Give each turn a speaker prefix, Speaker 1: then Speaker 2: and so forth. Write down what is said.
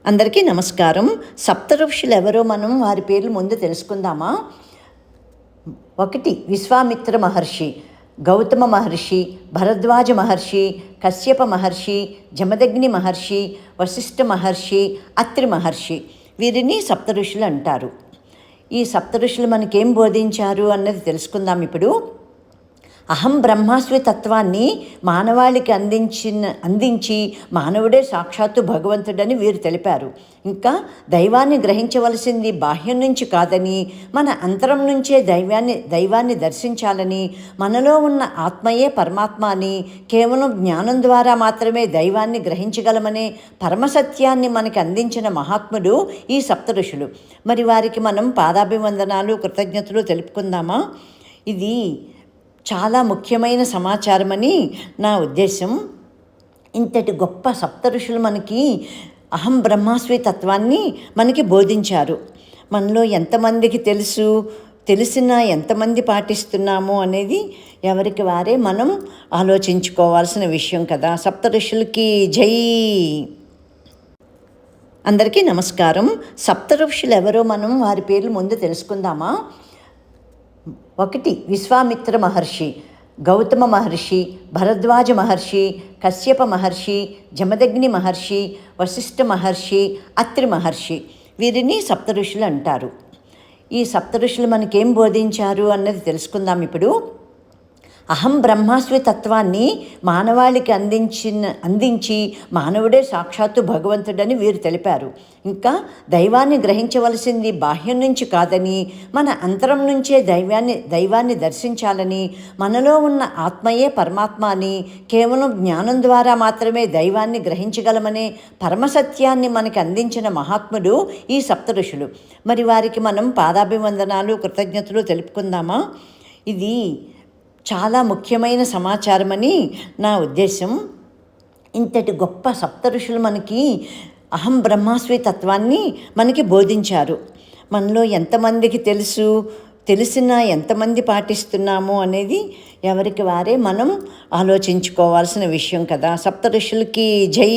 Speaker 1: అందరికీ నమస్కారం. సప్త ఋషులు ఎవరో మనం వారి పేర్లు ముందు తెలుసుకుందామా? 1 విశ్వామిత్ర మహర్షి, గౌతమ మహర్షి, భరద్వాజ మహర్షి, కశ్యప మహర్షి, జమదగ్ని మహర్షి, వశిష్ఠ మహర్షి, అత్రి మహర్షి. వీరిని సప్త ఋషులు అంటారు. ఈ సప్త ఋషులు మనకేం బోధించారు అన్నది తెలుసుకుందాం ఇప్పుడు. అహం బ్రహ్మాస్మి తత్వాన్ని మానవాళికి అందించి మానవుడే సాక్షాత్తు భగవంతుడని వీరు తెలిపారు. ఇంకా దైవాన్ని గ్రహించవలసింది బాహ్యం నుంచి కాదని, మన అంతరం నుంచే దైవాన్ని దర్శించాలని, మనలో ఉన్న ఆత్మయే పరమాత్మ అని, కేవలం జ్ఞానం ద్వారా మాత్రమే దైవాన్ని గ్రహించగలమనే పరమసత్యాన్ని మనకి అందించిన మహాత్ముడు ఈ సప్త ఋషులు. మరి వారికి మనం పాదాభివందనాలు, కృతజ్ఞతలు తెలుపుకుందామా? ఇది చాలా ముఖ్యమైన సమాచారమని నా ఉద్దేశం. ఇంతటి గొప్ప సప్త ఋషులు మనకి అహం బ్రహ్మాస్మి తత్వాన్ని మనకి బోధించారు. మనలో ఎంతమందికి తెలిసినా ఎంతమంది పాటిస్తున్నాము అనేది ఎవరికి వారే మనం ఆలోచించుకోవాల్సిన విషయం కదా. సప్త ఋషులకి జై. అందరికీ నమస్కారం. సప్త ఋషులు ఎవరో మనం వారి పేర్లు ముందు తెలుసుకుందామా? 1 విశ్వామిత్ర మహర్షి, గౌతమ మహర్షి, భరద్వాజ మహర్షి, కశ్యప మహర్షి, జమదగ్ని మహర్షి, వశిష్ఠ మహర్షి, అత్రి మహర్షి. వీరిని సప్త ఋషులు అంటారు. ఈ సప్త ఋషులు మనకేం బోధించారు అన్నది తెలుసుకుందాం ఇప్పుడు. అహం బ్రహ్మాస్మి తత్వాన్ని మానవాళికి అందించి మానవుడే సాక్షాత్తు భగవంతుడని వీరు తెలిపారు. ఇంకా దైవాన్ని గ్రహించవలసింది బాహ్యం నుంచి కాదని, మన అంతరం నుంచే దైవాన్ని దర్శించాలని, మనలో ఉన్న ఆత్మయే పరమాత్మ అని, కేవలం జ్ఞానం ద్వారా మాత్రమే దైవాన్ని గ్రహించగలమనే పరమసత్యాన్ని మనకి అందించిన మహాత్ముడు ఈ సప్త ఋషులు. మరి వారికి మనం పాదాభివందనాలు, కృతజ్ఞతలు తెలుపుకుందామా? ఇది చాలా ముఖ్యమైన సమాచారమని నా ఉద్దేశం. ఇంతటి గొప్ప సప్త ఋషులు మనకి అహం బ్రహ్మాస్మి తత్వాన్ని మనకి బోధించారు. మనలో ఎంతమందికి తెలిసినా ఎంతమంది పాటిస్తున్నాము అనేది ఎవరికి వారే మనం ఆలోచించుకోవాల్సిన విషయం కదా. సప్త ఋషులకి జై.